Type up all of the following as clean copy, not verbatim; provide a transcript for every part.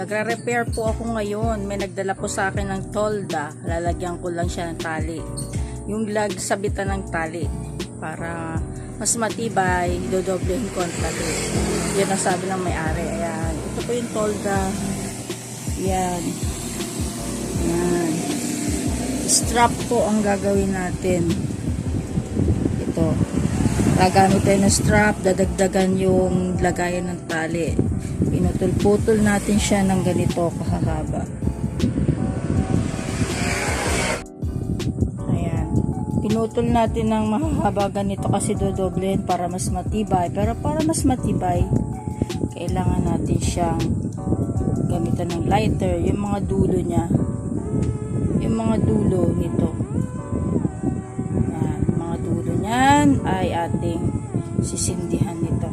Nagre-repair po ako ngayon. May nagdala po sa akin ng tolda. Lalagyan ko lang siya ng tali. Yung lag sabitan ng tali. Para mas matibay, dodoblehin ko ang tali. Yan ang sabi ng may-ari. Ayan. Ito po yung tolda. Yan. Yan. Strap po ang gagawin natin. Ito. Gagamit tayo ng strap. Dadagdagan yung lagayan ng tali. Pinutol-putol natin siya ng ganito kahahaba. Ayan. Pinutol natin ng mahahaba ganito kasi dodoblehin para mas matibay. Pero para mas matibay, kailangan natin siyang gamitan ng lighter. Yung mga dulo niya. Yung mga dulo nito. Ayan. Mga dulo niyan ay ating sisindihan nito.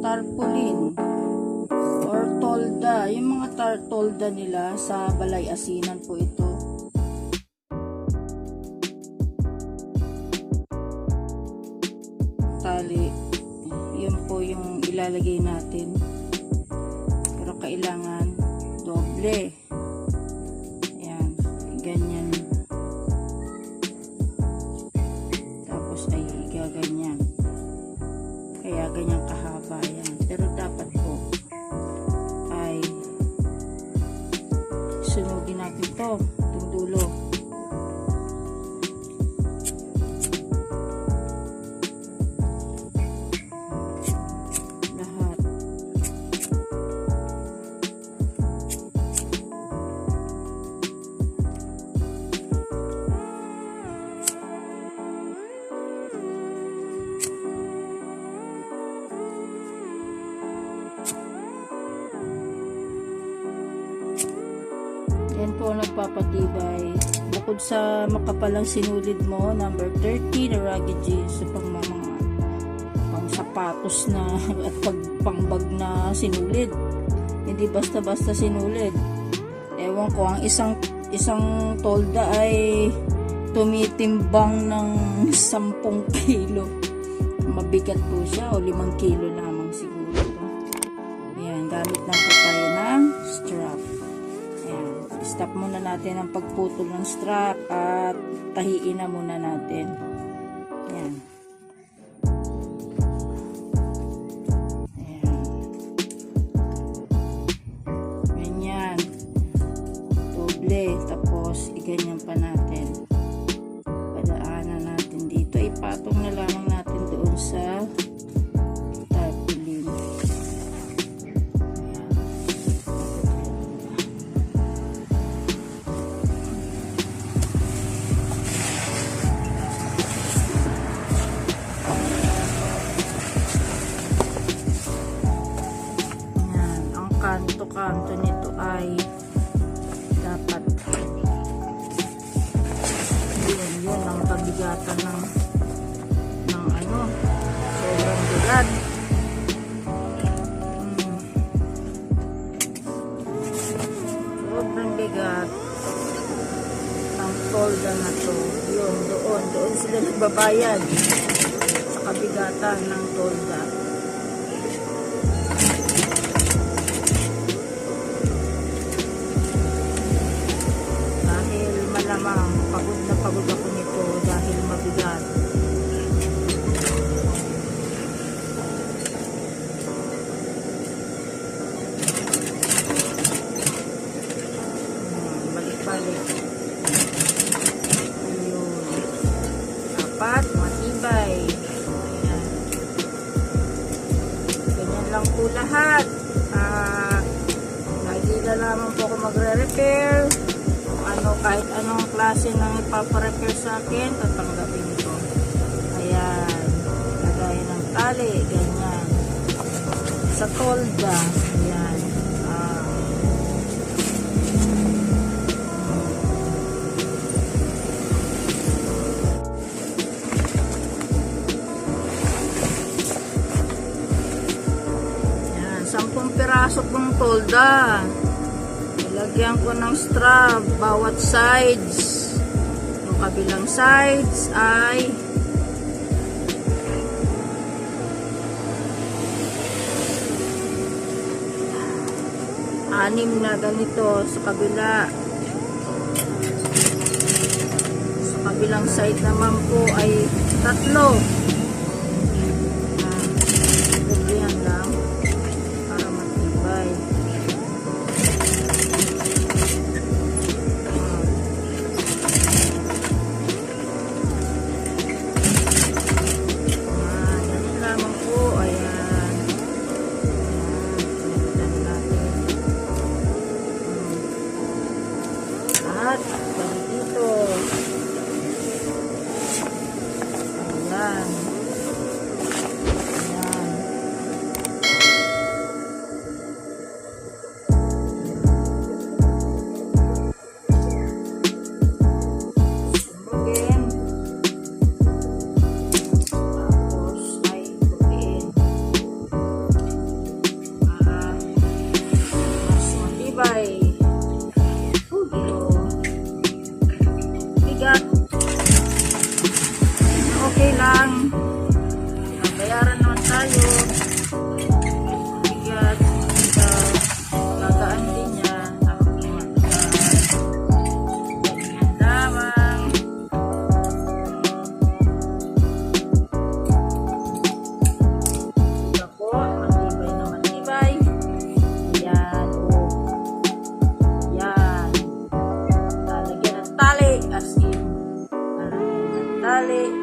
Tarpaulin or tolda, yung mga tolda nila sa balay asinan po ito. Tali, yun po yung ilalagay natin, pero kailangan doble. Ayan, ganyan, tapos ay gaganyan, kaya ganyan kahaba yan. Pero dapat po ay sunugin natin to, itong dulo. Lahat. Yan po ang nagpapatibay. Bukod sa makapalang sinulid mo, number 30 na rugged jeans, so pang mga pang sapatos na at pangbag na sinulid. Hindi basta-basta sinulid. Ewan ko, ang isang tolda ay tumitimbang ng 10 kilo. Mabigat po siya, o 5 kilo lamang siguro. Ayan, gamit lang po tayo ng strap. Stop muna natin ang pagputol ng strap at tahiin na muna natin. Ayan. Ayan. Ganyan. Doble. Tapos, iganyan pa natin. Padaanan natin dito. Ipatong na lamang natin doon sa tarpaulin. Kanto nito ay dapat yun ang kabigatan ng ano, sobrang bigat. Sobrang bigat ang tolda na to. Yun, doon sila nagbabayad sa kabigatan ng tolda. Malamang pagod na pagod ako nito dahil mabigat. Balik-balik. Ayun. Dapat matibay. Ayan. Ganyan lang po lahat. Lagi na lamang po ako magre-repair. Kahit anong klase ng ipaparepair sa akin, tatanggapin ko. Ayan. Lagayan ng tali. Ganyan. Sa tolda. Ayan. 10 piraso pong tolda. Ilagyan ko ng strap bawat sides. Yung kabilang sides ay 6 na ganito sa kabila. Sa kabilang side naman po ay 3. Yan lang para matibay. Yan lamang po. Ayan. At balik dito. Ayan. Ayan. Sumbugin. Tapos ay tupiin. Para mas matibay. Bigat. Okay lang. Bayaran naman tayo. Bigat. Gagaan din niya. Ganyan lamang. Ako, matibay na matibay. Yan. Yan. Lalagyan ng tali. As in. Lalagyan ng tali.